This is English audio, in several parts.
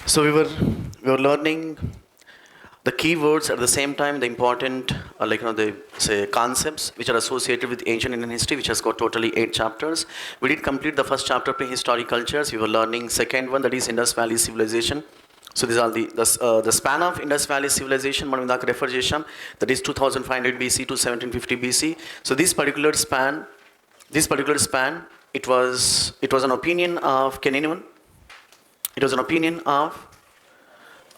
So we were learning the keywords at the same time, the important the say concepts which are associated with ancient Indian history, which has got totally 8 chapters. We did complete the first chapter, Prehistoric Cultures. We were learning second one, that is Indus Valley Civilization. So these are the span of Indus Valley Civilization. మనం ఇందాక refer చేశాం, that is 2500 BC to 1750 BC. So this particular span, it was an opinion of, can anyone? It was an opinion of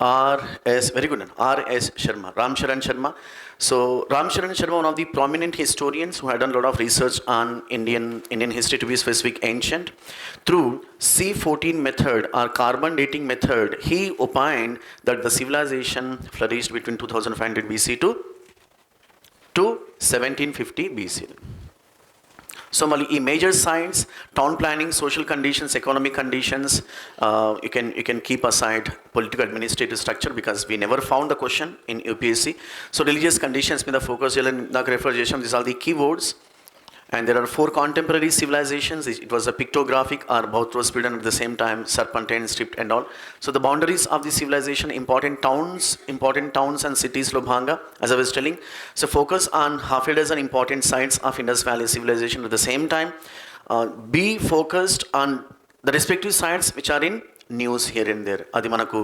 R.S. Very good. R.S. Sharma, Ram Charan Sharma. So Ram Charan Sharma, one of the prominent historians who had done a lot of research on Indian history, to be specific, ancient. Through C14 method or carbon dating method, he opined that the civilization flourished between 2500 BC to 1750 BC. So mali ఈ major science, town planning, social conditions, economic conditions, you can keep aside political administrative structure because we never found the question in UPSC. So religious conditions మీద focus చేయాలని నాకు refer చేసాం. These are the keywords. And there are 4 contemporary civilizations. It was a pictographic or both period at the same time, serpentine, stripped and all. So the boundaries of the civilization, important towns and cities Lobhanga, as I was telling. So focus on half a dozen important sites of Indus Valley civilization at the same time. Be focused on the respective sites which are in news here and there. అది మనకు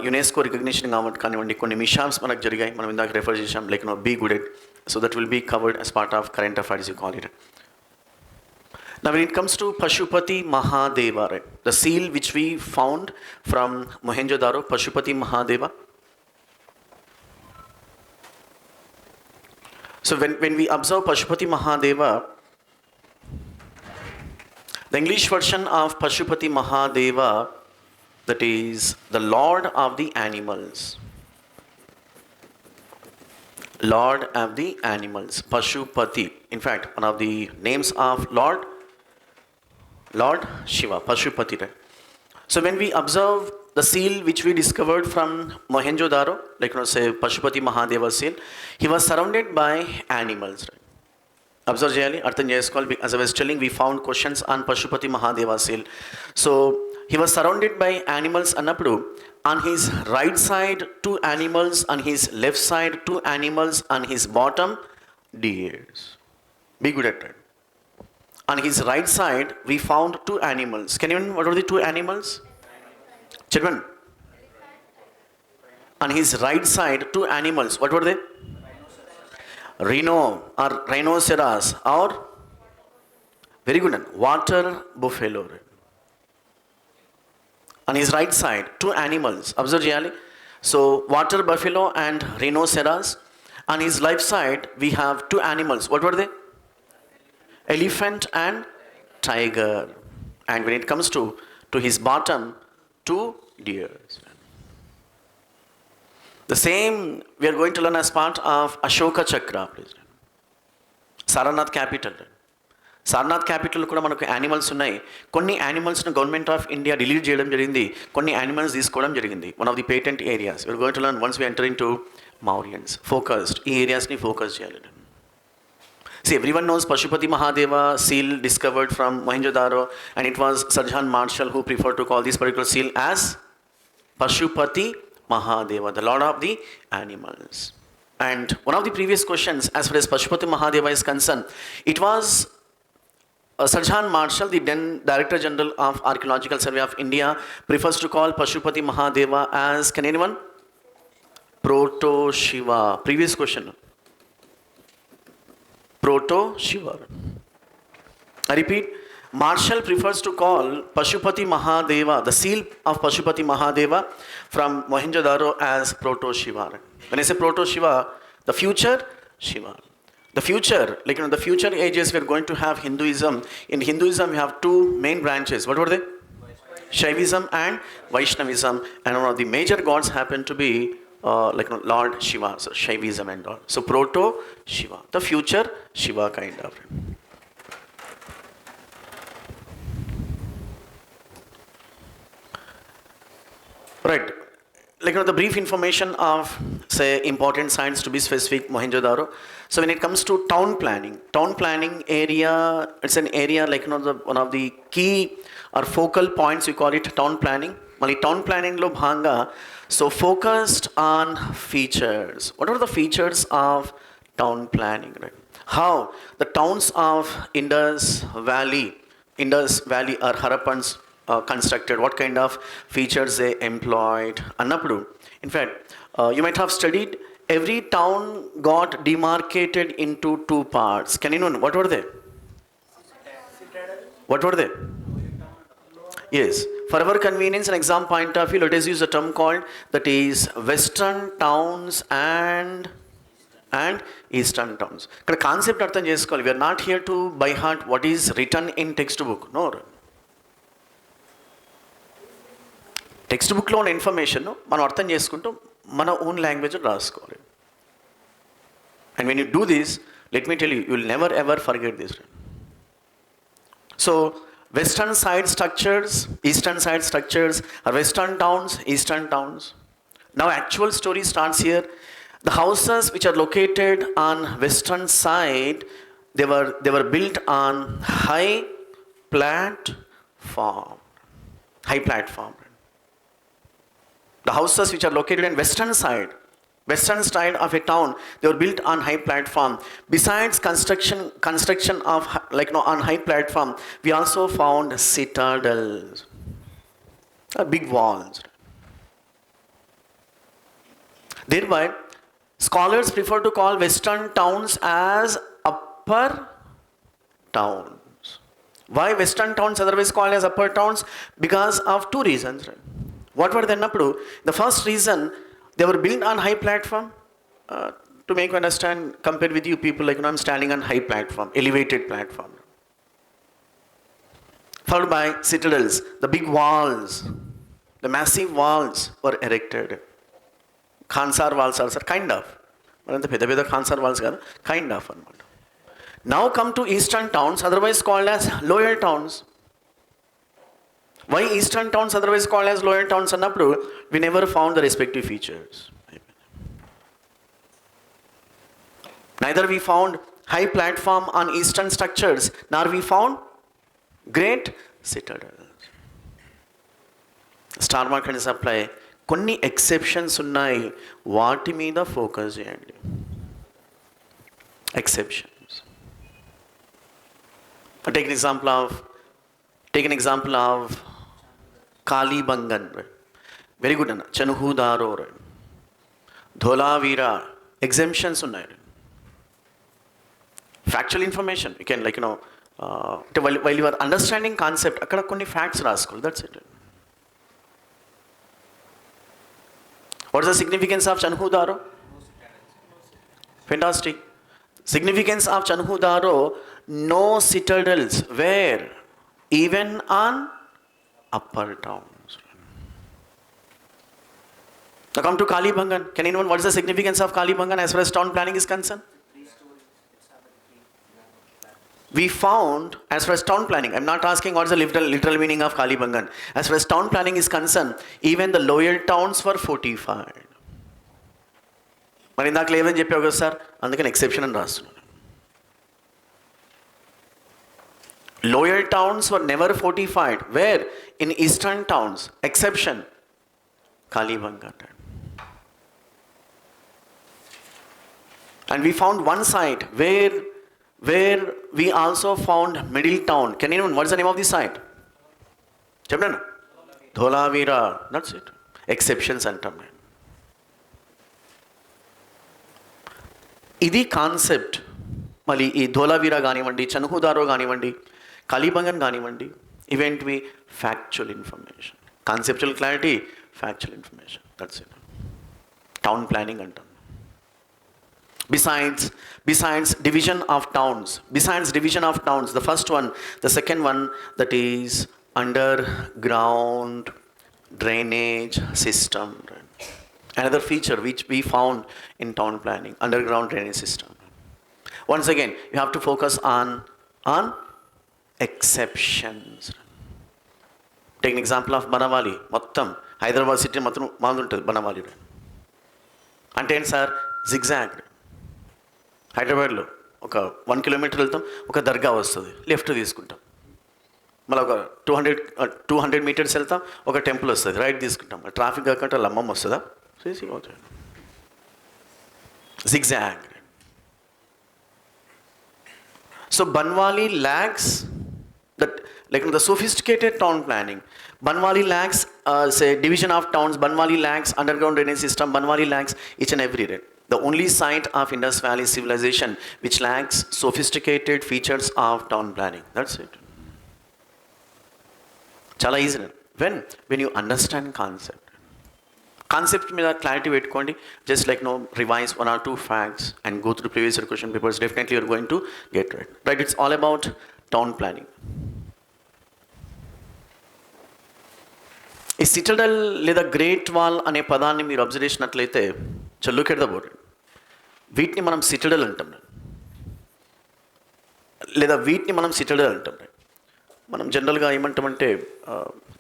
UNESCO recognition కానివ్వండి, కొన్ని మిషాప్స్ మనకు జరిగాయి, మనం ఇందాక refer చేసాం, like be good at. So that will be covered as part of current affairs, you call it. Now when it comes to Pashupati Mahadeva, right, the seal which we found from Mohenjo-daro, Pashupati Mahadeva. So when we observe Pashupati Mahadeva, the English version of Pashupati Mahadeva, that is the Lord of the Animals. Lord of the Animals, Pashupati. In fact, one of the names of Lord Shiva, Pashupati. So when we observe the seal which we discovered from Mohenjo-daro, like say Pashupati Mahadeva seal, he was surrounded by animals. Right? Observe చేయాలి, అర్థం చేసుకోవాలి. As I was telling, we found questions on Pashupati Mahadeva seal. So he was surrounded by animals అన్నప్పుడు, on his right side 2 animals, on his left side 2 animals, on his bottom deers. Be good at it. On his right side we found 2 animals. Can you, what were the 2 animals? Children, on his right side 2 animals, what were they? Rhino or rhinoceros or, very good, water buffalo. On his right side 2 animals, observe చేయాలి. So water buffalo and rhinoceros. On his left side we have 2 animals. What were they? Elephant and tiger. And when it comes to his bottom, 2 deers. The same we are going to learn as part of Ashoka Chakra. Sarnath capital. Sarnath capital కూడా మనకు animals ఉన్నాయి. కొన్ని యానిమల్స్ను government of India delete చేయడం జరిగింది, కొన్ని animals తీసుకోవడం జరిగింది. One of the patent areas we're going to learn once we enter into Mauryans. Focused, ఈ ఏరియాస్ని ఫోకస్ చేయాలి. See, everyone knows Pashupati Mahadeva seal discovered from Mohenjo-daro, and it was Sir John Marshall who preferred to call this particular seal as Pashupati Mahadeva, the Lord of the Animals. And one of the previous questions, as far as Pashupati Mahadeva is concerned, it was Sir John Marshall, the then Director General of Archaeological Survey of India, prefers to call Pashupati Mahadeva as, can anyone? Proto Shiva. Previous question. Proto Shiva. I repeat, Marshall prefers to call Pashupati Mahadeva, the seal of Pashupati Mahadeva from Mohenjo-daro, as Proto Shiva. When I say Proto Shiva, the future Shiva. The future, like the future ages we are going to have Hinduism. In Hinduism we have 2 main branches. What were they? Shaivism and Vaishnavism. And one of the major gods happen to be Lord Shiva. So Shaivism and all. So Proto Shiva, the future Shiva kind of. Right. The brief information of, say, important sites, to be specific, Mohenjo-daro. So when it comes to town planning area, it's an area one of the key or focal points, we call it town planning. మళ్ళీ town ప్లానింగ్లో భాగంగా so focused on features. What are the features of town planning, right? How the towns of Indus Valley or Harappans constructed, what kind of features they employed అన్నప్పుడు, in fact, you might have studied every town got demarcated into two parts. Can you know what were they? What were they? Yes, for our convenience and exam point of view, let us use a term called that is western towns and eastern towns. ఇక్కడ concept అర్థం చేసుకోవాలి. We're not here to by heart what is written in text book. No, text బుక్లో ఉన్న information మనం అర్థం చేసుకుంటూ మన own language రాసుకోవాలి. And when you do this, let me tell you, you will never ever forget this. So western side structures, eastern side structures, or western towns, eastern towns. Now actual story starts here. The houses which are located on western side, they were built on high platform. The houses which are located in western side of a town, they were built on high platform. Besides construction of on high platform, we also found citadels, big walls. Thereby scholars prefer to call western towns as upper towns. Why western towns otherwise called as upper towns? Because of two reasons. What were they? The first reason, they were built on high platform. To make you understand, compared with you people, I'm standing on high platform, elevated platform. Followed by citadels, the big walls, the massive walls were erected. Khansar walls are kind of. Peda Khansar walls are kind of. Now come to eastern towns, otherwise called as lower towns. Why eastern towns otherwise called as lower towns? We never found the respective features. Neither we found high platform on eastern structures, nor we found great citadels. Star mark and supply. కొన్ని exceptions ఉన్నాయి, వాటి మీద focus చేయండి. Exceptions. Take an example of Kalibangan, very good అన్న. Chanhudaro, Dholavira, exemptions ఉన్నాయి. Factual information you can while your understanding concept, అక్కడ కొన్ని facts రాసుకోవాలి. That's it. What is the significance of Chanhudaro? Fantastic. Significance of Chanhudaro, no citadels. Where? Even on upper towns. Now come to Kalibangan. Can anyone, what is the significance of Kalibangan as far as town planning is concerned? We found, as far as town planning, I'm not asking what is the literal meaning of Kalibangan. As far as town planning is concerned, even the lower towns were fortified. మరి ఇందాక లేదని చెప్పావు కదా sir, అందుకని exception అని రాస్తున్నాను. Lower towns were never fortified. Where? In eastern towns. Exception, Kalibangan. And we found one site where we also found middle town. Can anyone, what is the name of this site? Cheptana? Dholavira. That's it. Exceptions antam. ఇది concept. మళ్ళీ ఈ ధోలావీరా కానివ్వండి, చనుహుదారో కానివ్వండి, కాళీబంగన్ కానివ్వండి, ఇవేంటివి? Factual information. Conceptual clarity, factual information. That's it. Town planning అంటాం. Besides division of towns, the first one, the second one, that is underground drainage system. Another feature which we found in town planning, underground drainage system. Once again, you have to focus on exceptions. Take an example of Banavali. Mottam Hyderabad city matram maanduntadi Banavali. అంటే ఏంటి sir? Zigzag. హైదరాబాద్లో ఒక 1 kilometre వెళ్తాం, ఒక దర్గా వస్తుంది, left తీసుకుంటాం. మళ్ళీ ఒక 200 మీటర్స్ వెళ్తాం, ఒక టెంపుల్ వస్తుంది, రైట్ తీసుకుంటాం, ట్రాఫిక్ కాకుండా లమ్మం వస్తుందా, zigzag. So Banwali lacks that, like the sophisticated town planning. Banwali lacks say division of towns. Banwali lacks underground drainage system. Banwali lacks each and every day. The only site of Indus Valley civilization which lacks sophisticated features of town planning. That's it. Chala easy. When you understand concept మీద clarity పెట్టుకోండి, just like revise 1 or 2 facts and go through the previous year question papers, definitely you're going to get right. It's all about town planning. ఈ Citadel లేదా great wall అనే పదాన్ని మీరు observe చేసినట్లయితే, look at the board, వీటిని మనం Citadel అంటాం, లేదా వీటిని మనం సిటడల్ అంటాం. మనం జనరల్గా ఏమంటామంటే,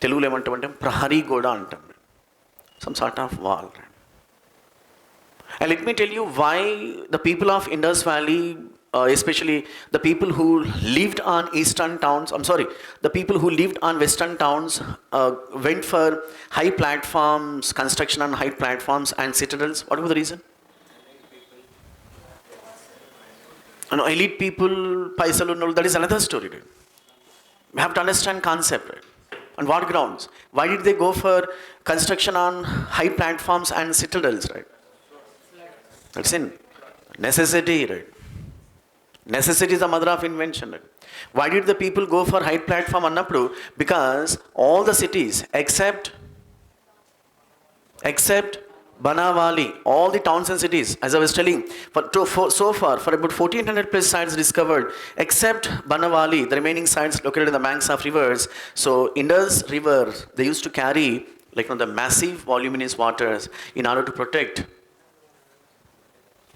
తెలుగులో ఏమంటామంటే ప్రహరీ గోడ అంటాం, some sort of wall. And let me tell you why the people of Indus Valley, especially the people who lived on eastern towns, the people who lived on western towns went for high platforms, construction on high platforms and citadels. What was the reason? Elite people, paisalu, that is another story. Right? We have to understand concept, right? On what grounds? Why did they go for construction on high platforms and citadels, right? That's in necessity, right? Necessity is the mother of invention, right? Why did the people go for high platform annappudu? Because all the cities except Banavali, all the towns and cities, as I was telling, so far for about 1400 plus sites discovered, except Banavali, the remaining sites located in the banks of rivers. So Indus River, they used to carry the massive voluminous waters in order to protect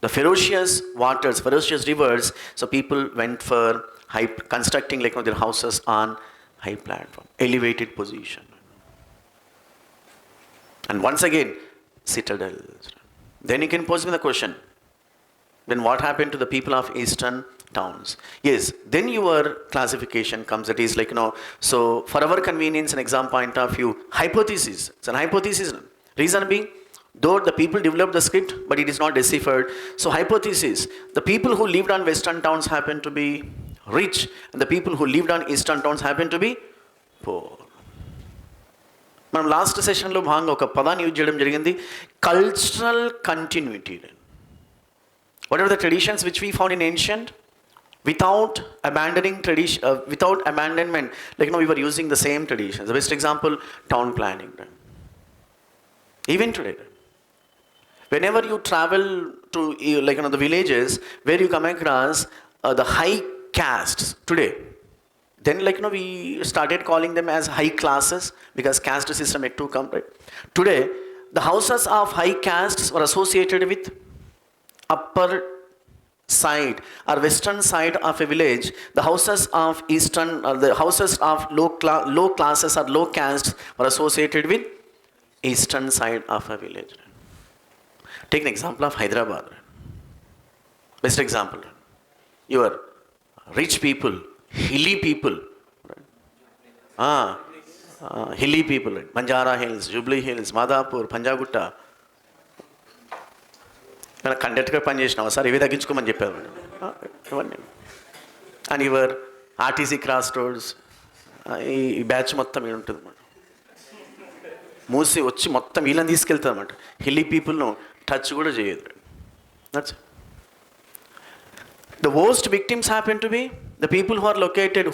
the ferocious waters, ferocious rivers. So people went for constructing their houses on high platform, elevated position. And once again, citadels. Then you can pose me the question, then what happened to the people of eastern towns? Yes, then your classification comes, that is so for our convenience and exam point of view, hypothesis. It's an hypothesis. Reason being, though the people developed the script, but it is not deciphered. So hypothesis, the people who lived on western towns happen to be rich, and the people who lived on eastern towns happen to be poor. మనం last సెషన్లో భాగంగా ఒక పదాన్ని use చేయడం జరిగింది, cultural continuity. What are the traditions which we found in ancient without abandoning tradition, without abandonment, we were using the same traditions. The best example, town planning. Even today, whenever you travel to the villages where you come across the high castes today, then we started calling them as high classes because caste system had to come, right? Today the houses of high castes were associated with upper side or western side of a village. The houses of eastern or the houses of low classes or low castes were associated with eastern side of a village. Take an example of Hyderabad. Best example, your rich people, hilly people, hilly people, right? Banjara Hills, Jubilee Hills, Madhapur, Panjagutta. నేను కండక్టర్గా పనిచేసినావా sir, ఇవి తగ్గించుకోమని చెప్పారు ఇవన్నీ. And your RTC cross roads, ఈ batch మొత్తం ఇక్కడ ఉంటుంది అన్నమాట, మూసి వచ్చి మొత్తం వీళ్ళని తీసుకెళ్తుంది అన్నమాట. హిల్లీ పీపుల్ను టచ్ కూడా చేయదు. That's the worst victims happen to be the people who are located,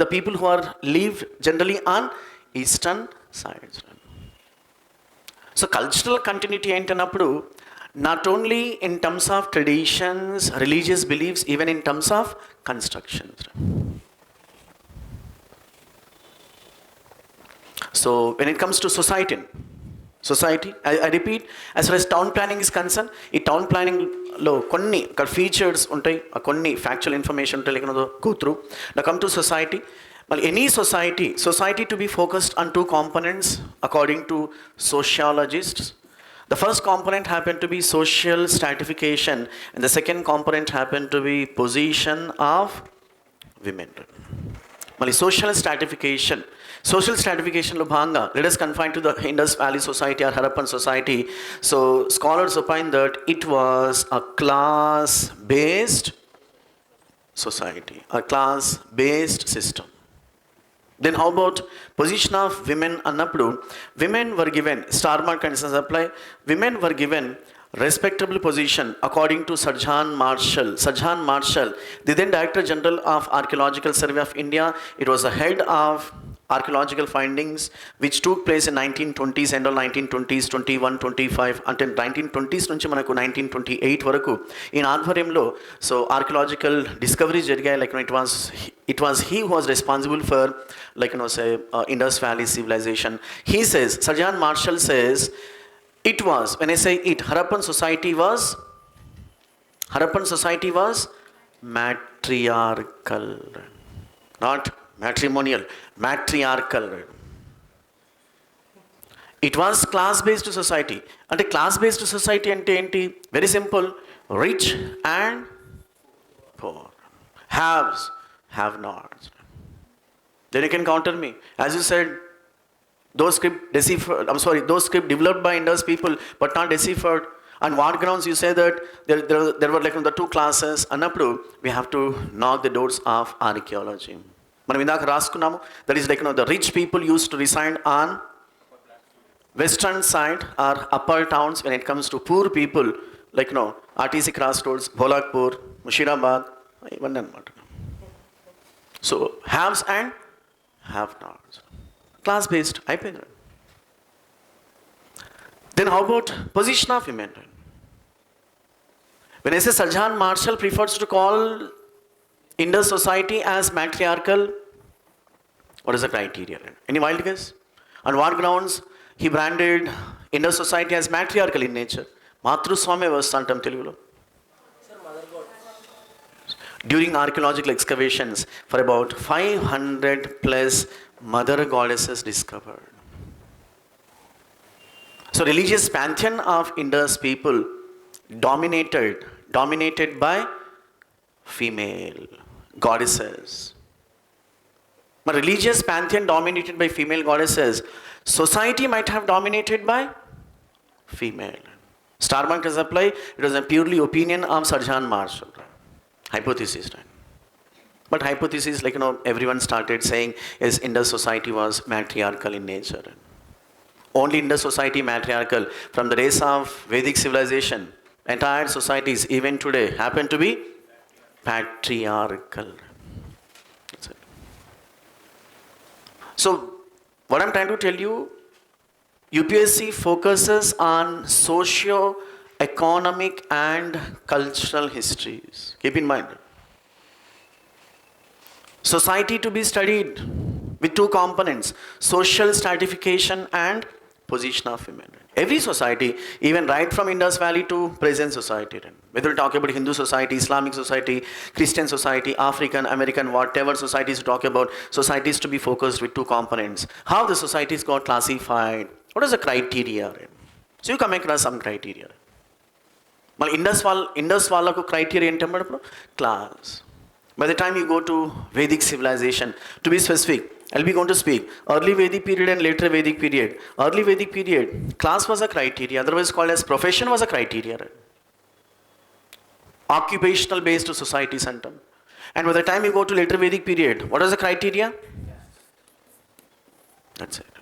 the people who are live generally on eastern sides. So cultural continuity ఏంటన్నప్పుడు not only in terms of traditions, religious beliefs, even in terms of constructions. So when it comes to society, I repeat, as far as town planning is concerned, ఈ town planning లో కొన్ని features ఉంటాయి, కొన్ని factual information ఉంటాయి, go through. Now come to society. Well, any society to be focused on two components according to sociologists. The first component happened to be social stratification, and the second component happened to be position of women. మళ్ళీ social స్ట్రాటిఫికేషన్లో భాగంగా let us confine to the Indus Valley society or Harappan society. So scholars opine that it was a class-based society, a class-based system. Then how about position of women annappudu? Women were given, star mark conditions apply, women were given respectable position according to Sarjan Marshall, the then Director General of Archaeological Survey of India. It was the head of archaeological findings which took place in 1920s, end of 1920s, 21, 25 until 1920s నుంచి మనకు 1928 వరకు ఈ ఆధ్వర్యంలో so archaeological discovery జరిగాయి. Like it was he who was responsible for Indus Valley Civilization. He says, Sarjan Marshall says, it was, when I say it, Harappan society was matriarchal, not matrimonial, matriarchal. It was class-based society. And a class-based society ante enti? Very simple. Rich and poor. Haves, have-nots. Then you can counter me. As you said, those script developed by Indus people but not deciphered. On what grounds you say that there were the two classes? Annappudu, we have to knock the doors of archaeology. మనం ఇందాక రాసుకున్నాము, that is the rich people used to reside on western side or upper towns. When it comes to poor people, RTC crossroads, Bholakpur, Mushirabad, ఇవన్నీ అన్నమాట. So haves and have nots, class based అయిపోయింది. Then how about position of women? When I say Sarjan Marshall prefers to call Indus society as matriarchal, what is the criteria? Any wild guess? On what grounds he branded Indus society as matriarchal in nature? Matruswame వ్యవస్థ అంటాం తెలుగులో. During archaeological excavations, for about 500 plus mother goddesses discovered. So religious pantheon of Indus people dominated by female goddesses. But religious pantheon dominated by female goddesses, society might have dominated by female. Star mark does apply. It was a purely opinion of Sarjan Marshall. Hypothesis, right? But hypothesis, everyone started saying, yes, Indus society was matriarchal in nature. Only Indus society matriarchal. From the days of Vedic civilization, entire societies, even today, happen to be patriarchal. That's it. So, what I'm trying to tell you, UPSC focuses on socio-economic and cultural histories. Keep in mind. Society to be studied with two components, social stratification and position of women. Every society, even right from Indus Valley to present society, whether we talk about Hindu society, Islamic society, Christian society, African, American, whatever societies we talk about, societies to be focused with two components. How the societies got classified, what is the criteria? So you come across some criteria. Well, Indus వాళ్ళకు criteria ఏంటన్నప్పుడు class. By the time you go to Vedic civilization, to be specific, I'll be going to speak early Vedic period and later Vedic period. Early Vedic period, class was a criteria, otherwise called as profession was a criteria. Occupational based society center. And by the time you go to later Vedic period, what is the criteria? That's it.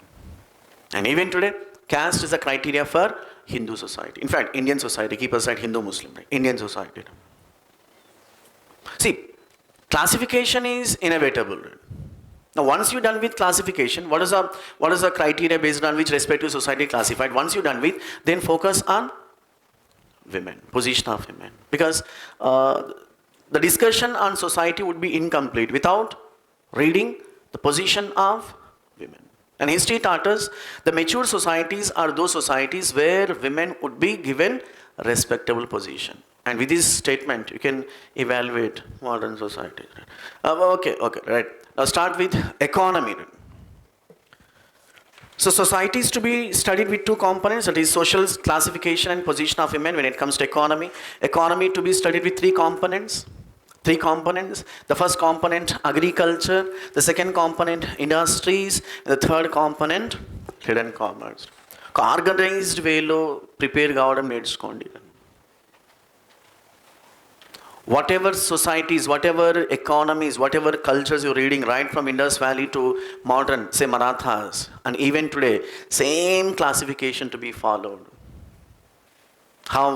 And even today, caste is a criteria for Hindu society. In fact, Indian society, keep aside Hindu Muslim, right? Indian society. See, classification is inevitable. Now, once you're done with classification, what is the criteria based on which respective society classified? Once you're done with, then focus on women, position of women. Because the discussion on society would be incomplete without reading the position of women. And history taught us the mature societies are those societies where women would be given respectable position. And with this statement, you can evaluate modern society. Okay, right. Now start with economy. So society is to be studied with two components, that is social classification and position of women when it comes to economy. Economy to be studied with three components. Three components. The first component, agriculture. The second component, industries. The third component, hidden commerce. Organised వేలో prepare కావడం నేర్చుకోండి. Whatever societies, whatever economies, whatever cultures you're reading, right from Indus Valley to modern, say Marathas, and even today, same classification to be followed. How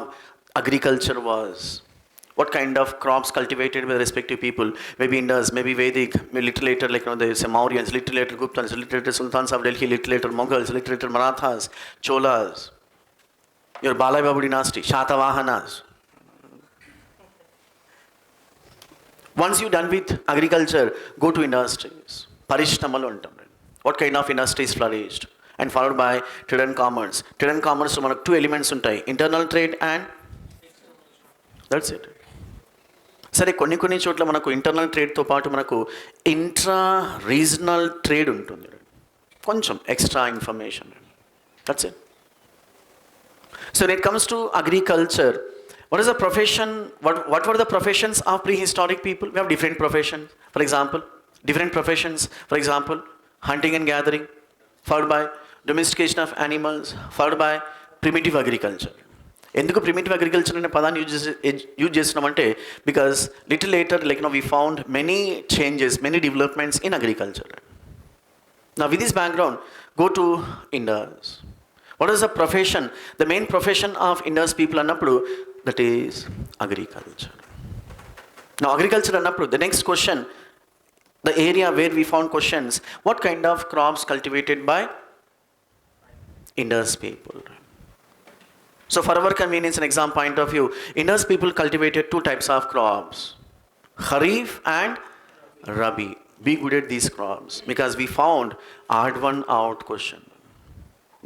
agriculture was, what kind of crops cultivated with respect to people, maybe Indus, maybe Vedic, maybe little later, like there's Mauryans, little later Guptans, little later Sultans of Delhi, little later Mughals, little later Marathas, Cholas, your Balai Babu dynasty, Shatavahanas. Once you're done with agriculture, go to industries. Parishnamal untam. What kind of industries flourished? And followed by trade and commerce. Trade and commerce, so manaku two elements untai. Internal trade and that's it. సరే కొన్ని చోట్ల మనకు internal ట్రేడ్తో పాటు మనకు intra regional trade ఉంటుంది. కొంచెం extra information. That's it. So when it comes to agriculture, what is the profession, what were the professions of prehistoric people? We have different professions. For example, hunting and gathering, followed by domestication of animals, followed by primitive agriculture. ఎందుకు primitive agriculture అనే పదాన్ని use చేస్తున్నామంటే because little later we found many changes, many developments in agriculture. Now with this background, go to Indus. What is the profession, the main profession of Indus people అన్నప్పుడు? That is agriculture. Now agriculture అన్నప్పుడు the next question, the area where we found questions, what kind of crops cultivated by Indus people? So for our convenience and exam point of view, Indus people cultivated two types of crops, Kharif and Rabi. Be good at these crops because we found odd one out question.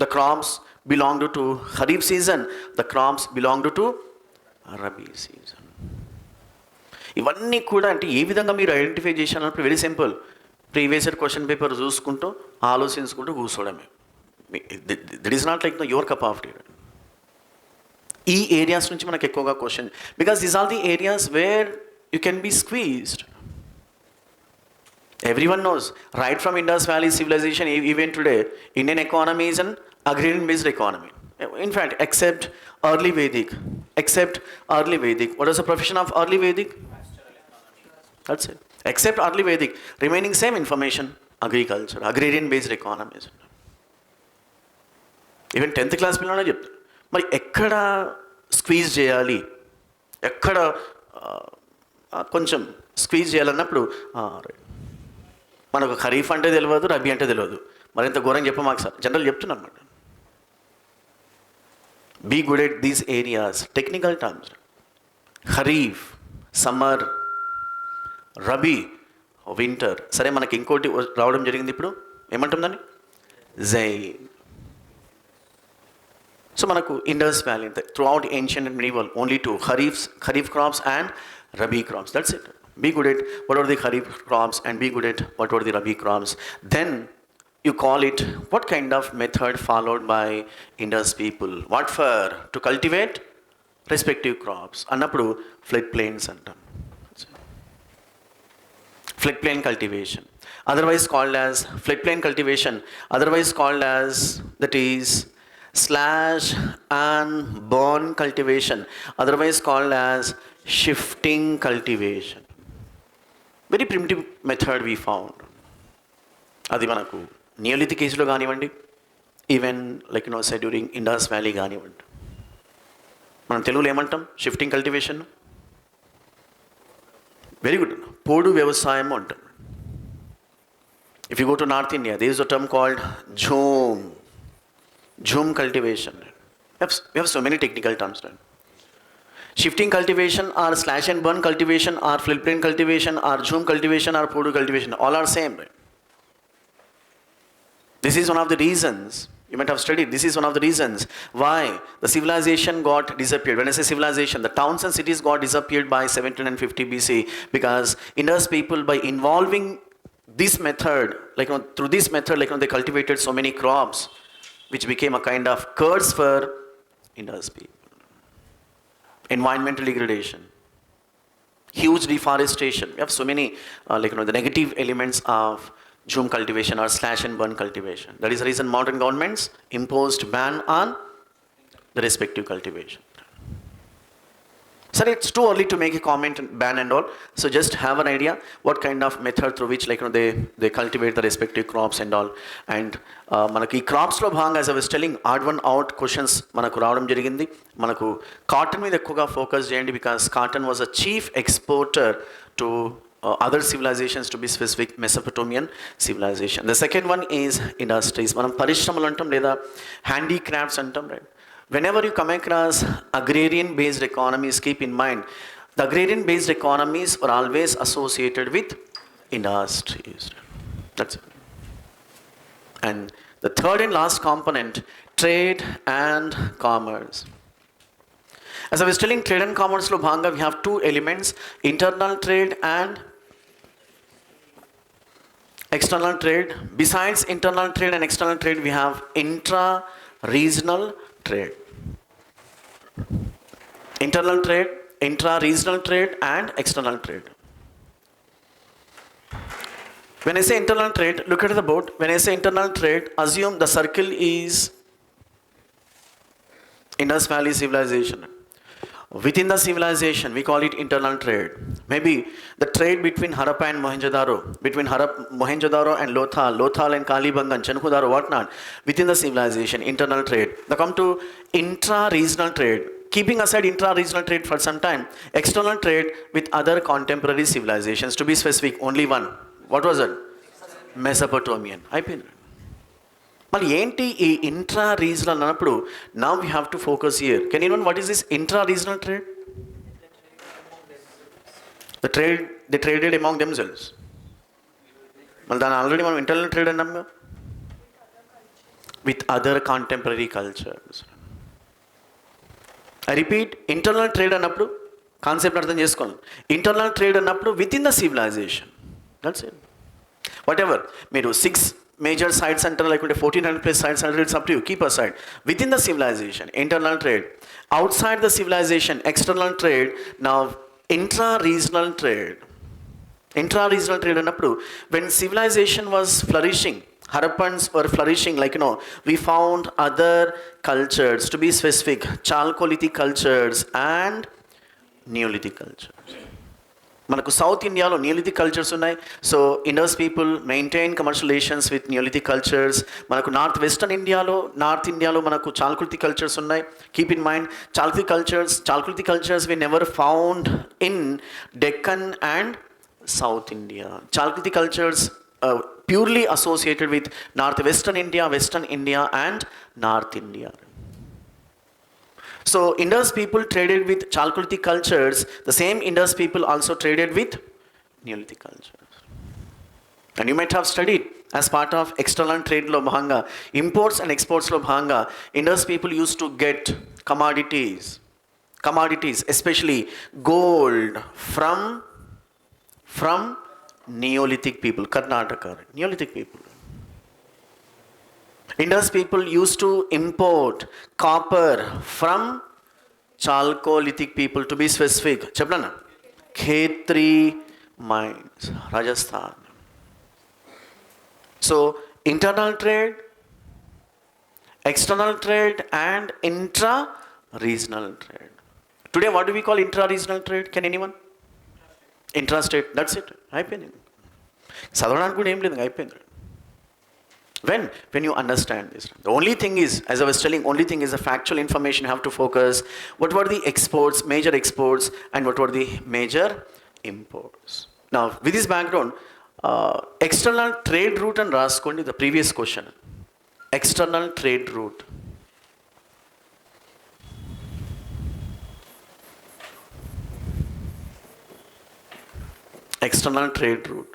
The crops belonged to Kharif season, the crops belonged to Rabi season. ఇవన్నీ కూడా అంటే ఏ విధంగా మీరు identify చేసినప్పుడు very simple. Previous year question paper చూసుకుంటూ ఆలోచించుకుంటూ కూర్చోవడమే. That is not like your cup of tea. ఈ ఏరియాస్ నుంచి మనకు ఎక్కువగా question because these are the areas where you can be squeezed. Everyone knows, right from Indus Valley Civilization, even today, Indian economy is an agrarian-based economy. In fact, except early Vedic. What is the profession of early Vedic? That's it. Except early Vedic, remaining same information, agriculture, agrarian-based economies. Even 10th class పిల్లలనే చెప్తారు. మరి ఎక్కడ squeeze చేయాలి, ఎక్కడ కొంచెం squeeze చేయాలన్నప్పుడు మనకు ఖరీఫ్ అంటే తెలియదు, రబీ అంటే తెలియదు. మరింత ఘోరంగా చెప్పమాకు సార్, జనరల్ చెప్తున్నాను అన్నమాట. Be good at these areas, technical terms. Kharif summer, rabi winter. సరే మనకి ఇంకోటి రావడం జరిగింది ఇప్పుడు, ఏమంటాం దాన్ని? జైన్. సో మనకు Indus valley throughout ancient and medieval only two, Kharif crops and Rabi crops. That's it. Be good at what are the Kharif crops and be good at what are the Rabi crops. Then you call it what kind of method followed by Indus people. What for? To cultivate respective crops. Annappudu flood plains antam. Flood plain cultivation. Otherwise called as floodplain cultivation. Otherwise called as that is slash and burn cultivation, otherwise called as shifting cultivation. Very primitive method we found. అది మనకు neolithic ఏజ్లో కానివ్వండి, even like say during Indus valley కానివ్వండి. మనం తెలుగులో ఏమంటాం shifting cultivation? Very good, పోడు వ్యవసాయం అంటాం. If you go to north India, there is a term called Jhum cultivation. We have so many technical terms. Right? Shifting cultivation or slash and burn cultivation or floodplain cultivation or jhum cultivation or podu cultivation, all are same. Right? This is one of the reasons, you might have studied, this is one of the reasons why the civilization got disappeared. When I say civilization, the towns and cities got disappeared by 1750 BC because Indus people, by involving this method, through this method, they cultivated so many crops, which became a kind of curse for Indus people. Environmental degradation. huge deforestation. We have so many, the negative elements of zoom cultivation or slash and burn cultivation. That is the reason modern governments imposed ban on the respective cultivation. Sir, it's too early to make a comment and ban and all. So just have an idea what kind of method through which they cultivate the respective crops and all. And మనకి క్రాప్స్లో భాగంగా as I was telling odd one out questions మనకు రావడం జరిగింది. మనకు cotton మీద ఎక్కువగా focus చేయండి because cotton was a chief exporter to other civilizations, to be specific Mesopotamian civilization. The second one is industries. మనం పరిశ్రమలు అంటాం లేదా handicrafts అంటాం, right? Whenever you come across agrarian-based economies, keep in mind, the agrarian-based economies are always associated with industries. That's it. And the third and last component, trade and commerce. As I was telling, trade and commerce lo bhanga, we have two elements, internal trade and external trade. Besides internal trade and external trade, we have intra-regional trade. Internal trade, intra-regional trade and external trade. When I say internal trade, look at the board. When I say internal trade, assume the circle is Indus Valley civilization. Within the civilization, we call it internal trade. Maybe the trade between Harappa and Mohenjo-daro, between Mohenjo-daro and Lothal and Kalibangan, Chanhudaro, whatnot, within the civilization, internal trade. Now come to intra-regional trade. Keeping aside intra-regional trade for some time, external trade with other contemporary civilizations. To be specific, only one. What was it? Mesopotamian. Mali enti ee intra-regional annappudu, now we have to focus here. Can you know what is this intra-regional trade? They traded among themselves. Mali dani already మనం internal trade అన్నాము with other contemporary cultures. I repeat, internal trade అన్నప్పుడు కాన్సెప్ట్ అర్థం చేసుకోండి. Internal trade అన్నప్పుడు within the civilization. That's it. Whatever మీరు 6 major sites అంటారు, లేకుంటే 1400 plus sites అంటారు, it's up to you. Keep aside. Within the civilization, internal trade. Outside the civilization, external trade. Now, intra-regional trade. Intra-regional trade అన్నప్పుడు when civilization was flourishing, Harappans were flourishing, we found other cultures, to be specific, Chalcolithic cultures and Neolithic cultures. మనకు south ఇండియాలో Neolithic cultures ఉన్నాయి. So Indus people maintain commercial relations with Neolithic cultures. మనకు north ఇండియాలో మనకు chalcolithic cultures ఉన్నాయి. Keep in mind, chalcolithic cultures we never found in Deccan and south India. Chalcolithic cultures purely associated with northwestern India, western India and north India. So Indus people traded with Chalcolithic cultures. The same Indus people also traded with Neolithic cultures. And you might have studied as part of external trade lo bhanga, imports and exports lo bhanga, Indus people used to get commodities, especially gold from Neolithic people, Karnataka, Neolithic people. Indus people used to import copper from Chalcolithic people, to be specific. Chapna, Khetri mines, Rajasthan. So, internal trade, external trade and intra-regional trade. Today, what do we call intra-regional trade? Can anyone? Intrastate, that's it. అయిపోయింది. చదవడానికి కూడా ఏం లేదు, అయిపోయింది. When you understand this, the only thing is, as I was telling, only thing is the factual information you have to focus. What were the exports, major exports, and what were the major imports? Now, with this background, external trade route and raskondi, the previous question. External trade route. External trade route.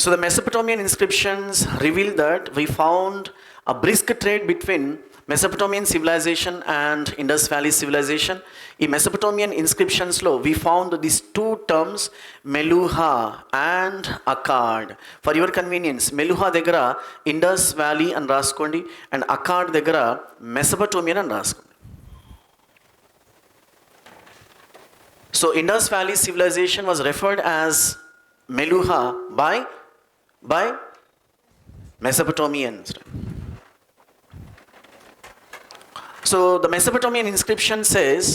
So the Mesopotamian inscriptions reveal that we found a brisk trade between Mesopotamian civilization and Indus Valley civilization. In Mesopotamian inscriptions lo, we found these two terms, Meluha and Akkad. For your convenience, Meluha దగ్గర Indus Valley and రాసుకోండి, and Akkad దగ్గర Mesopotamian and రాసుకోండి. So Indus Valley civilization was referred as Meluha by Mesopotamians. So the Mesopotamian inscription says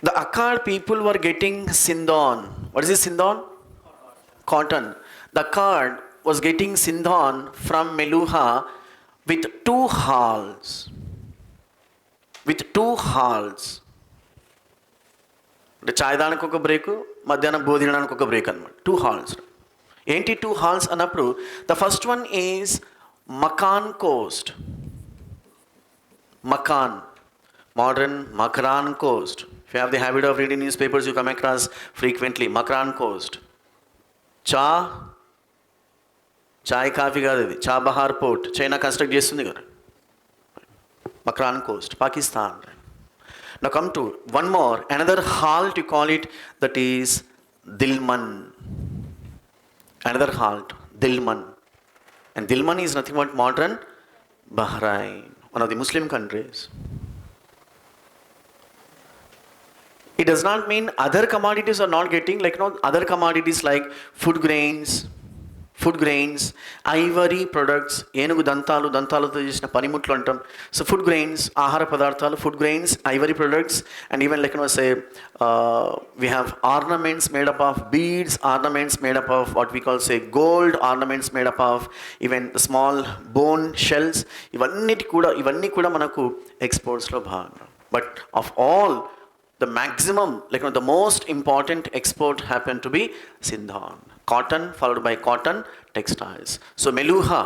the Akkad people were getting sindon. What is this sindon? Cotton. The Akkad was getting sindon from Meluha with two halls. With two halls. అంటే చాయ్ దానికి ఒక break, మధ్యాహ్నం భోజనానికి ఒక break అనమాట. Two halls. ఏంటి two halls అన్నప్పుడు the first one is Makran coast. Makran, modern Makran coast. If you have the habit of reading newspapers, you come across frequently Makran coast. చాయ్ కాఫీ కాదు ఇది, చాబహార్ పోర్ట్, చైనా కన్స్ట్రక్ట్ చేస్తుంది కదా. Makran coast, Pakistan. Now come to one more, another halt you call it, that is Dilman. Another halt, Dilman. And Dilman is nothing but modern Bahrain, one of the Muslim countries. It does not mean other commodities are not getting, like other commodities like food grains, ivory products, ఏనుగు దంతాలతో చేసిన పనిముట్లు అంటాం. So food grains, ఆహార పదార్థాలు, food grains, Ivory products, and even like say we have ornaments made up of beads, ornaments made up of what we call say gold, ornaments made up of even small bone shells. ఇవన్నీ కూడా మనకు ఎక్స్పోర్ట్స్లో భాగం. But of all the maximum, the most important export happened to be Sindhan. Cotton followed by cotton textiles. So Meluha,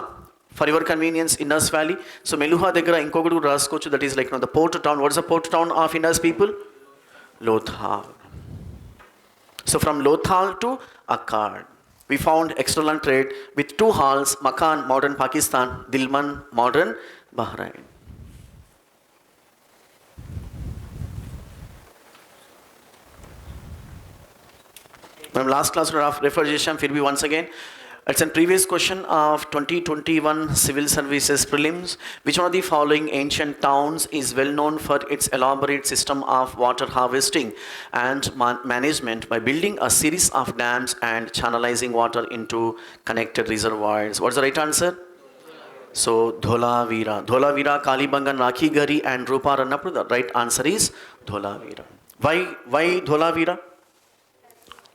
for your convenience, Indus Valley. So Meluha దగ్గర ఇంకొకటి కూడా రాసుకోవచ్చు, that is the port town. What is the port town of Indus people? Lothal. So from Lothal to Akkad, we found external trade with two halls, Makan, modern Pakistan, Dilman, modern Bahrain. Last class refer చేశాం, फिर भी once again. It's a previous question of 2021 Civil Services Prelims. Which one of the following ancient towns is well known for its elaborate system of water harvesting and management by building a series of dams and channelizing water into connected reservoirs? What's the right answer? So Dholavira, Kalibangan, Rakhigarhi and Rupar annappudu the right answer is Dholavira. Why Dholavira?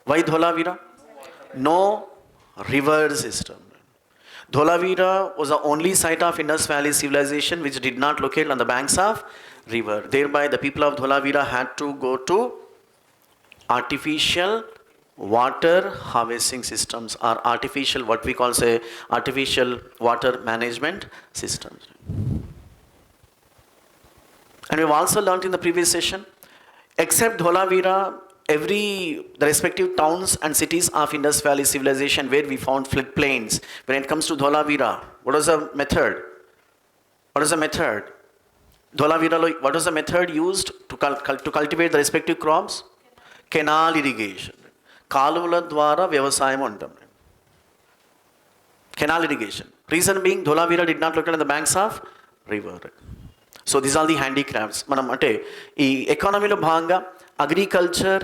Why Dholavira? No river system. Dholavira was the only site of Indus Valley civilization which did not locate on the banks of river. Thereby the people of Dholavira had to go to artificial water harvesting systems, or artificial, what we call say artificial water management systems. And we've also learnt in the previous session, except Dholavira, the respective towns and cities of Indus Valley civilization where we found floodplains. When it comes to Dholavira, what was the method? Dholavira, what was the method used to cultivate the respective crops? Canal irrigation. Kaluvula dwara vyavasayam antam. Canal irrigation. Reason being, Dholavira did not locate on the banks of river. So these are the handicrafts. మనం అంటే ఈ ఎకానమీలో భాగంగా agriculture,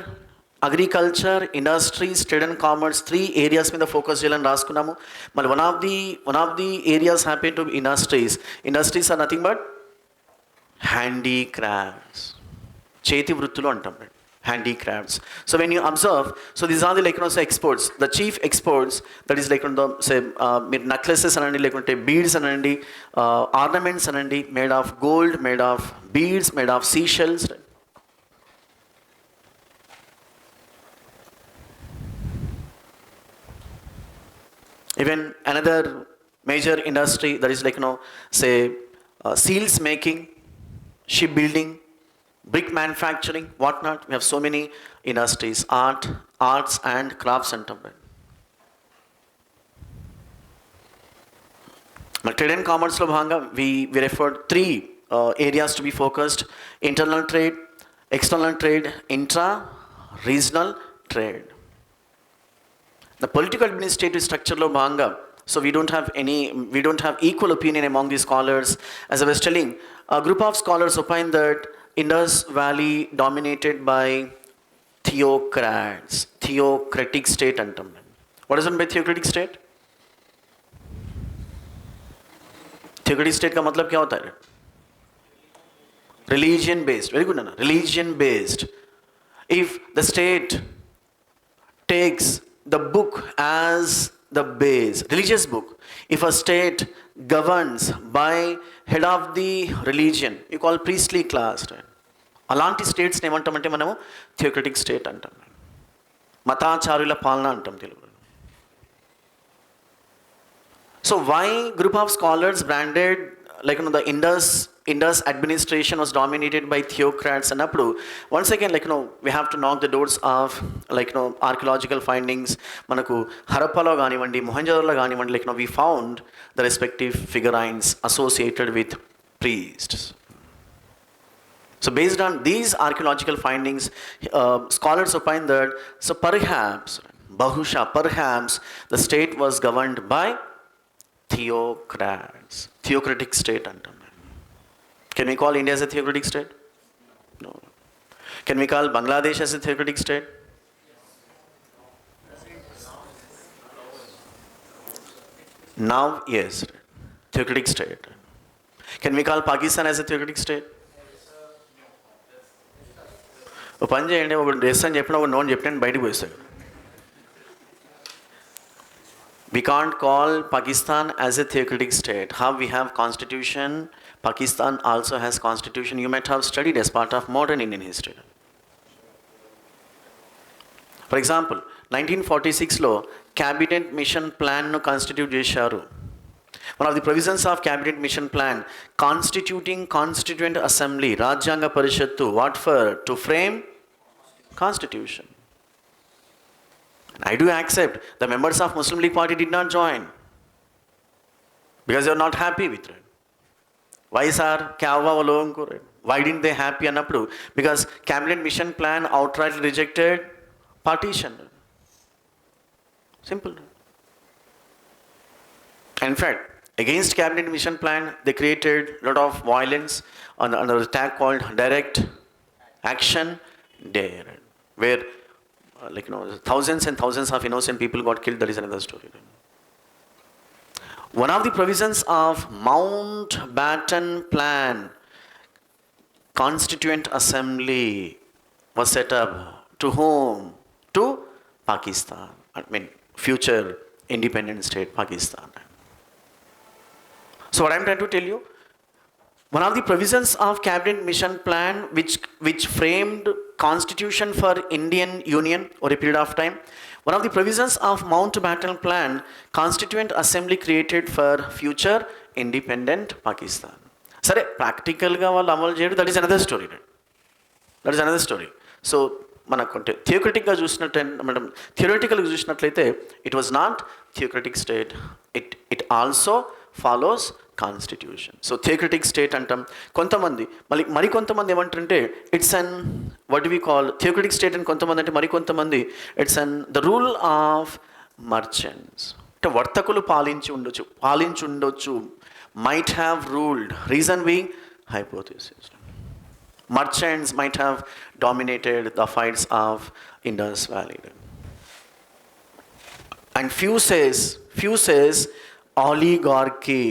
industries, trade and commerce, 3 areas మీద focus చేయాలని రాసుకున్నాము. మళ్ళీ one of the areas happy to industries are nothing but handicrafts, చేతి వృత్తులు అంటాం, handicrafts. So when you observe, so these are the exports, the chief exports, that is మీరు necklaces అనండి, లేకుంటే beads అనండి, ornaments అనండి, made of gold, made of beads, made of seashells. Even another major industry, that is seals making, shipbuilding, brick manufacturing, whatnot. We have so many industries, arts and crafts and trade and కామర్స్లో భాగంగా we referred three areas to be focused: internal trade, external trade, intra-regional trade. The political administrative structure లో భాగంగా, so we don't have equal opinion among these scholars. As I was telling, a group of scholars opine that Indus Valley dominated by theocrats, theocratic state antam. What is meant by theocratic state? Theocratic state का मतलब क्या होता है? Religion based. Very good, Nana. Religion based. If the state takes the book as the base, religious book, if a state governs by head of the religion, you call priestly class, right? అలాంటి స్టేట్స్ని ఏమంటామంటే మనము theocratic state అంటాం, మతాచార్యుల పాలన అంటాం తెలుగులో. So why group of scholars branded the Indus administration was dominated by theocrats అన్నప్పుడు, once again we have to knock the doors of archaeological findings. మనకు హరప్పలో కానివ్వండి, మొహంజోదరోలో కానివ్వండి, we found the respective figurines associated with priests. So based on these archaeological findings, scholars opine that perhaps the state was governed by theocrats, theocratic state antam. Can we call India as a theocratic state? No. Can we call Bangladesh as a theocratic state? Now, yes, theocratic state. Can we call Pakistan as a theocratic state? ఓ పని చేయండి, ఒక డెస్ అని చెప్పిన ఒక known చెప్పిన బయటకు పోయిస్తాడు. We can't call Pakistan as a theocratic state. How we have constitution, Pakistan also has constitution. You might have studied as part of modern Indian history. For example, 1946లో cabinet mission plan ను constitute చేశారు. One of the provisions of cabinet mission plan, constituting constituent assembly, రాజ్యాంగ పరిషత్తు, what for? To frame constitution. I do accept the members of Muslim League party did not join because they are not happy with it. Why sir? क्या हुआ वो लोगों को? Why didn't they happy अनप्रूव? Because cabinet mission plan outrightly rejected partition. Simple. In fact, against cabinet mission plan, they created a lot of violence on an attack called direct action day, where thousands and thousands of innocent people got killed. That is another story. One of the provisions of Mountbatten Plan, Constituent Assembly was set up. To whom? To Pakistan. I mean, future independent state Pakistan. So what I'm trying to tell you, one of the provisions of cabinet mission plan which framed constitution for Indian Union over a period of time, one of the provisions of Mountbatten Plan, Constituent Assembly created for future independent Pakistan. Sare practical ga vallu amalu cheyedu, that is another story. That is another story. So మనకు theocratic గా చూసినట్టు మనం theoretical గా చూసినట్లయితే it was not theocratic state, it also follows constitution. So theocratic state అంటాం. కొంతమంది మరికొంతమంది ఏమంటారంటే it's an what we call theocratic state అని కొంతమంది అంటే, మరికొంతమంది it's an the rule of merchants, అంటే వర్తకులు పాలించి ఉండొచ్చు, might have ruled, reason being hypothesis. Merchants might have dominated the fights of Indus Valley. And few says oligarchy.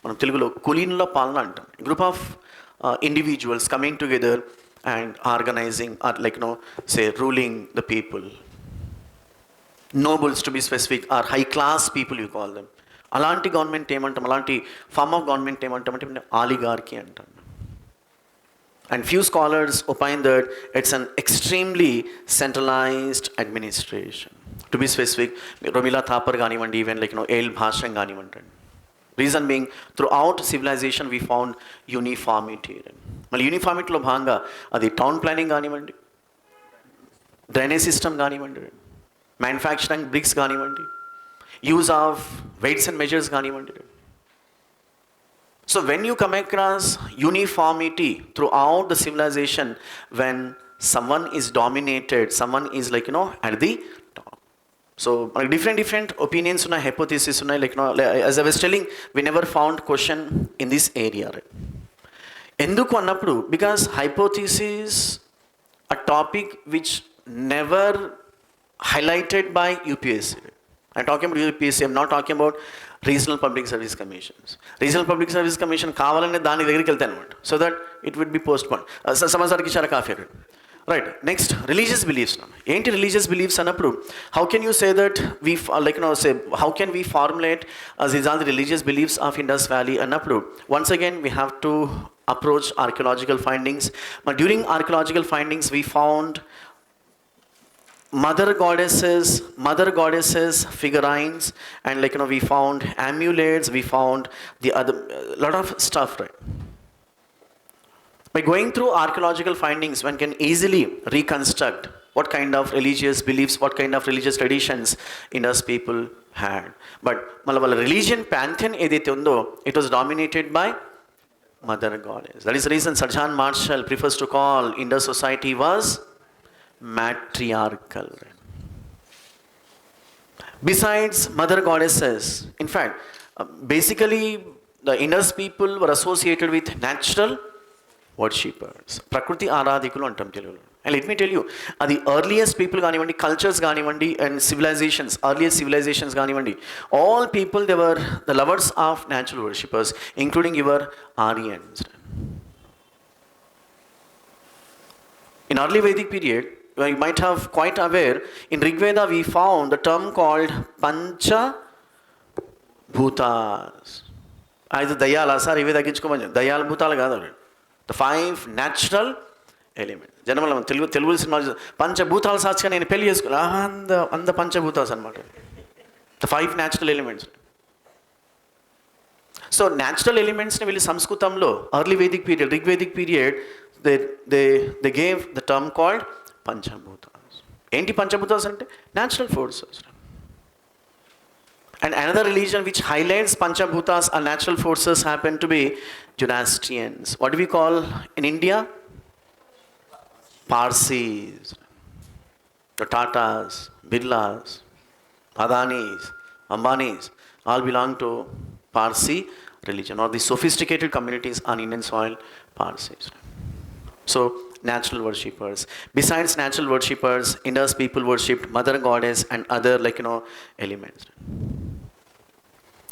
మనం తెలుగులో కులీనుల పాలన అంటాం. Group of individuals coming together and organizing, or say ruling the people. Nobles to be specific, or high class people you call them. అలాంటి government ఏమంటాం, అలాంటి form of government ఏమంటామంటే oligarchy అంటాం. And few scholars opine that it's an extremely centralised administration. To be specific, Romila Thapar కానివ్వండి, even A L Basham కానివ్వండి. Reason being through civilisation we found uniformity. మళ్ళీ యూనిఫార్మిటీలో భాగంగా అది టౌన్ ప్లానింగ్ కానివ్వండి, డ్రైనేజ్ సిస్టమ్ కానివ్వండి, మ్యానుఫ్యాక్చరింగ్ బ్రిక్స్ కానివ్వండి, use of weights and measures కానివ్వండి. So when you come across uniformity throughout the civilization, when someone is dominated, someone is like, at the top. So different opinions ఉన్నాయి, hypotheses ఉన్నాయి, like, as I was telling, we never found question in this area, right? ఎందుకు అన్నప్పుడు, because hypothesis a topic which never highlighted by UPSC. I'm talking about UPSC, I'm not talking about regional public service commissions. Regional public service commission కావాలనే దాని దగ్గరికి వెళ్తాను అనమాట, so that it would be postponed. సమాజానికి చాలా coffee. Right, next, religious beliefs. ఏంటి religious beliefs అన్నప్పుడు, how can you say that we, how can we formulate these are the religious beliefs of Indus Valley అన్నప్పుడు, once again we have to approach archaeological findings. But during archaeological findings we found mother goddesses figurines, and we found amulets, we found the other lot of stuff, right? By going through archaeological findings, one can easily reconstruct what kind of religious beliefs, what kind of religious traditions Indus people had. But వాళ్ళ religion pantheon ఏదైతే ఉందో, it was dominated by mother goddess. That is the reason Sir John Marshall prefers to call Indus society was matriarchal. Besides mother goddesses, in fact, basically the Indus people were associated with natural worshippers. Prakriti ఆరాధికులు అంటాం తెలుగులో. And let me tell you, the earliest people కానివ్వండి, cultures కానివ్వండి, and civilizations, earliest civilizations కానివ్వండి, all people, they were the lovers of natural worshippers, including your Aryans. In early Vedic period, you might have quite aware, in Rig Veda we found the term called Pancha Bhutas. అది దయ్యాలా sir, ఇవే తగ్గించుకోమని, దయ్యాల భూతాలు కాదు, the 5 natural elements. General Telugu cinema పంచభూతాలు సాక్షిగా నేను పెళ్లి చేసుకున్నా, అంద పంచభూతాస్ అనమాట, the 5 natural elements. So natural ఎలిమెంట్స్ని వీళ్ళు సంస్కృతంలో early Vedic period, Rig Vedic period, they gave the term called panchabhutas. ఏంటి పంచభూతాస్ అంటే? Natural forces. And another religion which highlights Panchabhutas or natural forces happen to be Zoroastrians. What do we call in India? Parsis. The Tatas, Birlas, Adanis, Ambanis all belong to Parsi religion, or the sophisticated communities on Indian soil, Parsis. So natural worshippers. Besides natural worshippers, Indus people worshipped mother goddess and other elements.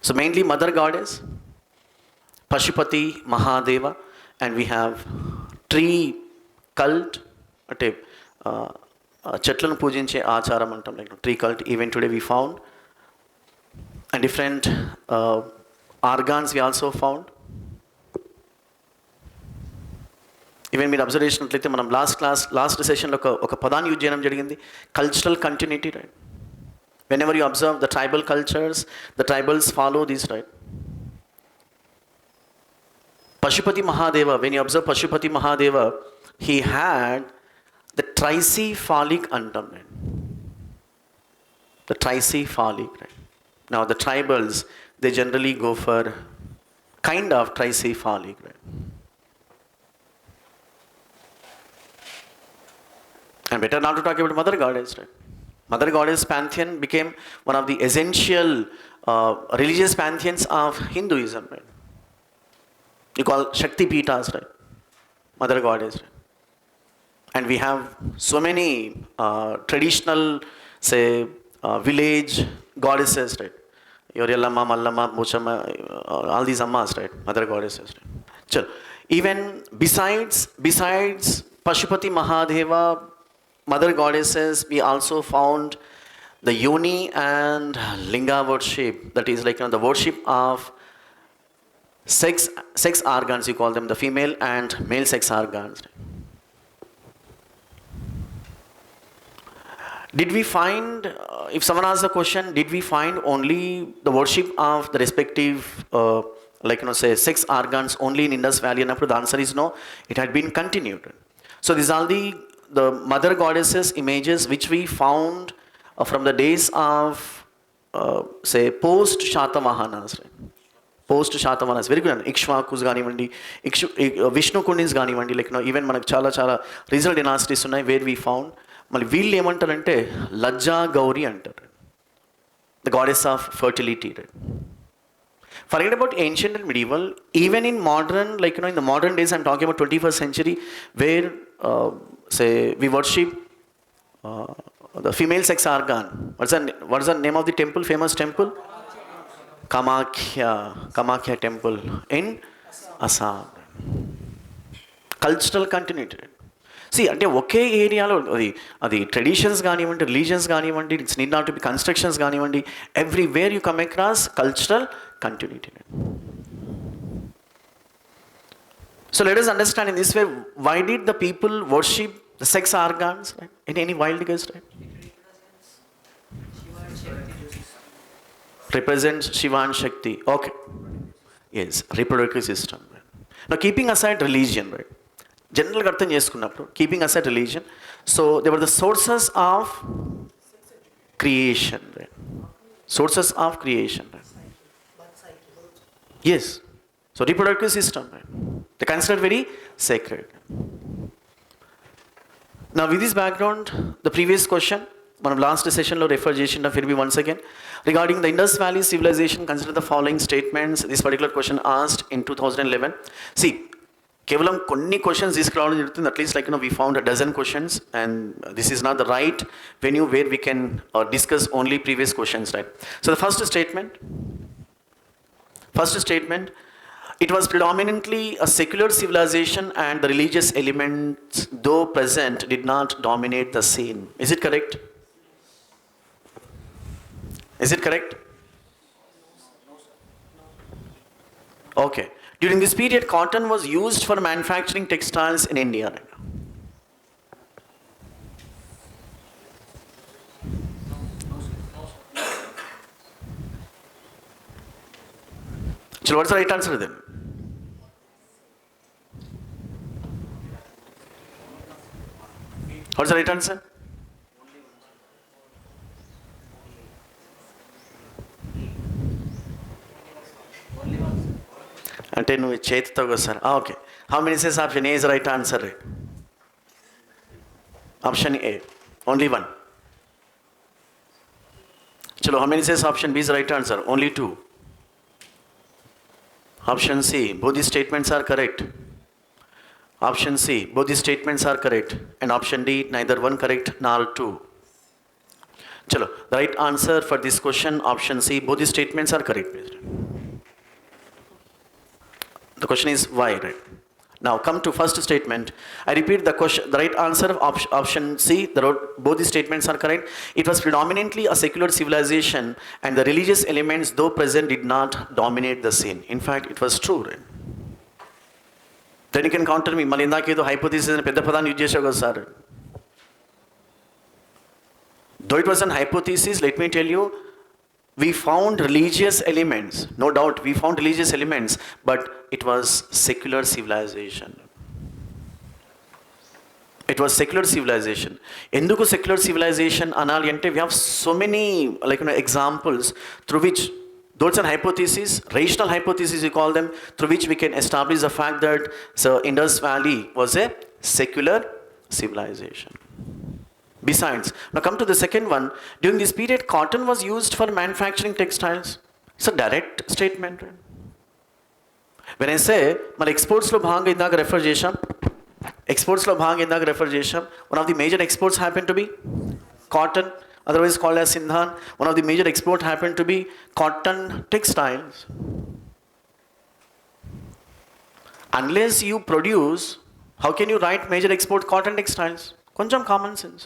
So mainly mother goddess, Pashupati, Mahadeva, and we have tree cult, అంటే చెట్లను పూజించే ఆచారం అంటాం, tree cult. Even today we found, and different organs we also found. Even మీరు observe చేసినట్లయితే మనం last సెషన్లో ఒక పదాన్ని యూజ్ చేయడం జరిగింది, cultural continuity, right? Whenever you observe the tribal cultures, the tribals follow these, right? Pashupati Mahadeva, when you observe Pashupati Mahadeva, he had the tricephalic antam, right? The tricephalic, right? Now the tribals, they generally go for kind of tricephalic, right? And better not to talk about mother goddess, right? Mother goddess pantheon became one of the essential religious pantheons of Hinduism, right? You call Shakti Pitas, right? Mother goddess, right? And we have so many traditional, say, village goddesses, right? Yoriyallamma, Mallamma, Muchamma, all these ammas, right? Mother goddesses, right? Chal. Even besides Pashupati Mahadeva, mother goddesses, we also found the yoni and linga worship, that is the worship of sex organs, you call them, the female and male sex organs. Did we find, if someone asks the question, did we find only the worship of the respective say sex organs only in Indus Valley? And the answer is no, it had been continued. So these are the mother goddesses images which we found from the days of say post Shatavahanas, right? Post Shatavahanas, very good. Ikshvakus కానివ్వండి, విష్ణు కుండిన్స్ కానివ్వండి, like even మనకు చాలా చాలా regional డినాసిటీస్ ఉన్నాయి where we found. మళ్ళీ వీళ్ళు ఏమంటారంటే లజ్జా గౌరీ అంటారు, the goddess of fertility, right? Forget about ancient and medieval, even in modern, like in the modern days, I'm talking about 21st century, where say we worship the female sex organ. What's the name of the temple, famous temple? Kamakhya temple in Assam. Cultural continuity. See, అంటే ఒకే ఏరియాలో అది traditions కానివ్వండి, religions కానివ్వండి, it's need not to be constructions కానివ్వండి, everywhere you come across cultural continuity. So let us understand in this way, why did the people worship the sex organs, right? In any wild guess, right? Represents Shiva and Shakti. Okay. Yes, reproductive system. Right? Now keeping aside religion, right? General అర్థం చేసుకున్నప్పుడు keeping aside religion, so they were the sources of creation, right? Sources of creation, right? Yes. So reproductive system, right? They considered very sacred. Now with this background, the previous question, మనం last session లో refer చేసిన Phir B once again, regarding the Indus Valley civilization, consider the following statements. This particular question asked in 2011. See, కేవలం కొన్ని questions తీసుకురావడం జరుగుతుంది. At least like we found a dozen questions, and this is not the right venue where we can discuss only previous questions, right? So the first statement, it was predominantly a secular civilization and the religious elements, though present, did not dominate the scene. Is it correct? Is it correct? Okay. During this period, cotton was used for manufacturing textiles in India. So what's the right answer then? What's the right answer? అంటే నువ్వు చేతితో వస్తారు. Okay, how many says option A is right answer? Option A, only one. చలో, how many says option B is right answer? Only two. Option C, both the statements are correct. Option C, both the statements are correct. And option D, neither one correct nor two. Chalo, the right answer for this question, option C, both the statements are correct. The question is why, right? Now come to first statement. I repeat the question. The right answer of option C, both the statements are correct. It was predominantly a secular civilization, and the religious elements, though present, did not dominate the scene. In fact, it was true, right? Then you can counter me. Mali indakedo hypothesis ani pedda padanni use chesavu kada sir. Though it was an hypothesis, let me tell you, we found religious elements. No doubt, we found religious elements, but it was secular civilization. It was secular civilization. Enduku secular civilization anali ante, we have so many examples through which, though it's an hypothesis, rational hypothesis we call them, through which we can establish the fact that Indus Valley was a secular civilization. Besides, now come to the second one. During this period, cotton was used for manufacturing textiles. It's a direct statement. Right? When I say, my exports lo bhanga indaga refer chesam. Exports lo bhanga indaga refer chesam. One of the major exports happened to be cotton, otherwise called as Sindhan. One of the major exports happened to be cotton textiles. Unless you produce, how can you write major export cotton textiles? కొంచెం common sense.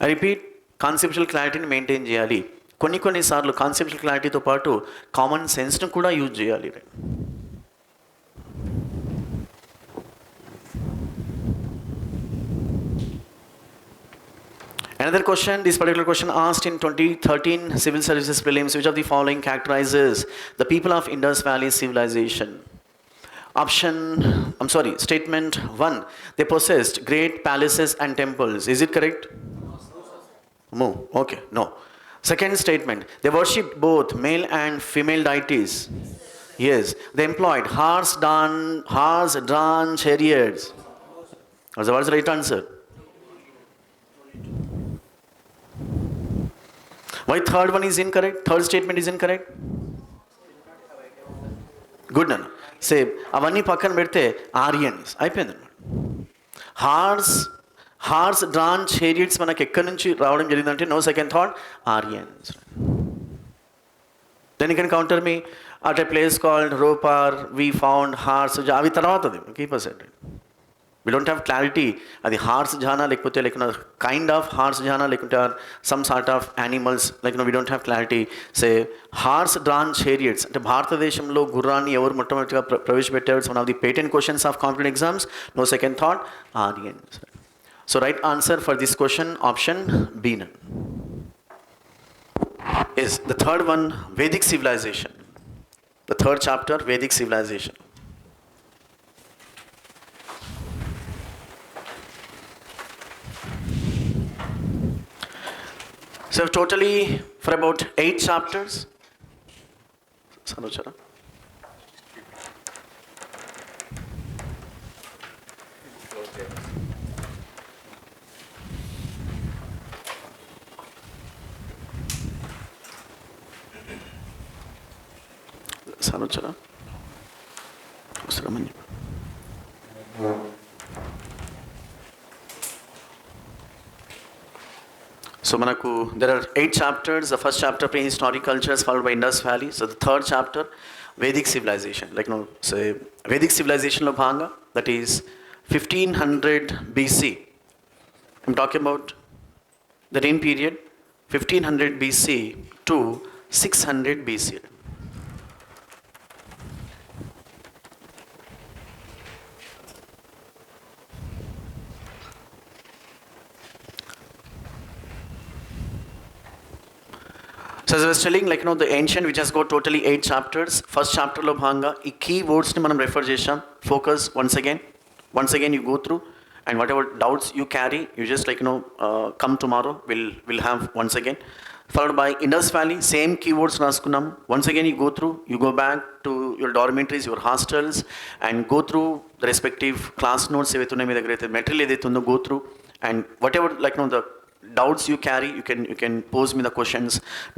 I repeat, conceptual క్లారిటీని maintain చేయాలి. కొన్నిసార్లు conceptual క్లారిటీతో పాటు common సెన్స్ను కూడా use చేయాలి. Another question, this particular question asked in 2013 Civil Services Prelims, which of the following characterizes the people of Indus Valley civilization? Statement 1, they possessed great palaces and temples. Is it correct? Okay, no. Second statement, they worshipped both male and female deities. Yes, they employed horse-drawn chariots. What's the right answer? Why third one is incorrect? Third statement is incorrect? Good nana. Say, అవన్నీ పక్కన పెడితే Aryans అయిపోయింది అన్నమాట. Horse drawn చేరియట్స్ మనకి ఎక్కడి నుంచి రావడం జరిగిందంటే no second thought Aryans. Then you can counter me at a place called Ropar we found horse అవి తర్వాత keep us at. We don't have clarity అది హార్స్ జానా లేకపోతే కైండ్ ఆఫ్ హార్స్ జానా లేకుంటే some sort of animals we don't have clarity. Say horse drawn chariots అంటే భారతదేశంలో గుర్రాన్ని ఎవరు మొట్టమొదటిగా ప్రవేశపెట్టారు? One of the patent questions of competitive exams. No second thought Aryans. So right answer for this question option B is the third one, Vedic Civilization. The third chapter, Vedic Civilization. So totally for about 8 chapters. Sanuchara. Sanuchara. Usramani. So manaku there are 8 chapters. The first chapter, Prehistoric Cultures, followed by Indus Valley. So the third chapter, Vedic Civilization. Say Vedic Civilization lo bhanga, that is 1500 BC. I'm talking about the reign period 1500 BC to 600 BC. So as I was telling, the ancient, which has got totally 8 chapters. First chapter lo bhanga, ee key words ni manam refer chesam. Focus once again you go through, and whatever doubts you carry, you just come tomorrow, we'll have once again. Followed by Indus Valley, same keywords raskunnam. Once again you go through, you go back to your dormitories, your hostels, and go through the respective class notes evaithunnay mee daggara aithe material edaithe undo go through, and whatever the doubts you carry, you can pose me the questions.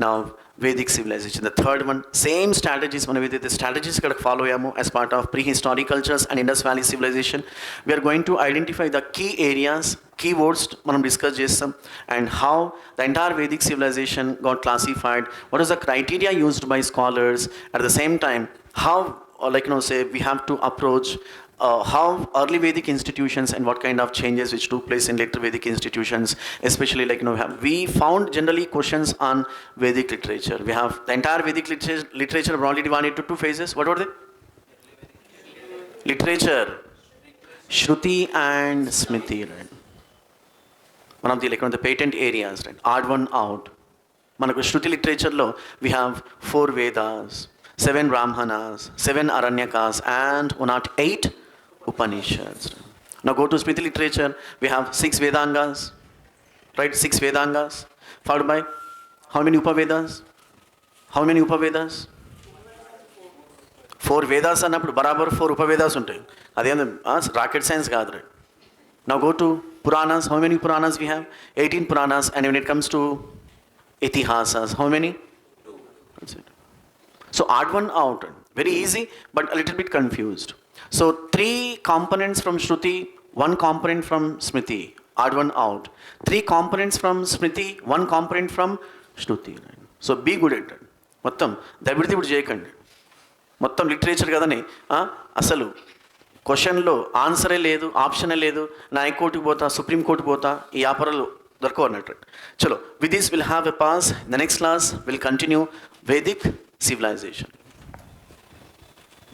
Now Vedic Civilization, the third one, same strategies మనం ఏదైతే strategies ఇక్కడ follow అయ్యామో as part of Prehistoric Cultures and Indus Valley Civilization, we are going to identify the key areas, keywords మనం discuss చేస్తాం, and how the entire Vedic Civilization got classified, what is the criteria used by scholars, at the same time how we have to approach how early Vedic institutions and what kind of changes which took place in later Vedic institutions, especially we found generally questions on Vedic literature. We have the entire Vedic literature broadly divided into 2 phases. What were they? Literature, Shruti and Smriti, right? One of the patent areas, right? Odd one out. Manaku Shruti literature lo we have 4 Vedas, 7 Brahmanas, 7 Aranyakas, and 8 Upanishads. Now go to Smriti literature, we have 6 Vedangas, right? 6 Vedangas, followed by how many Upavedas? How many Upavedas? 4 Vedas annappudu barabar 4 Upavedas untayi. Adem rocket science kaadu, right? Now go to Puranas. How many Puranas we have? 18 Puranas. And when it comes to Itihasas, how many? 2. That's it. So odd one out. Very easy, but a little bit confused. So 3 components from Shruti, 1 component from Smriti. Odd one out. 3 components from Smriti, 1 component from Shruti. So be good at it. మొత్తం దబిడితే ఇప్పుడు చేయకండి. మొత్తం literature కదని అసలు క్వశ్చన్లో ఆన్సరే లేదు, ఆప్షనే లేదు, నా హైకోర్టుకి పోతా, సుప్రీంకోర్టుకి పోతా, ఈ వ్యాపారాలు దొరకవు అన్నట్టు. చలో, with this will have a pass. The next class will continue Vedic Civilization.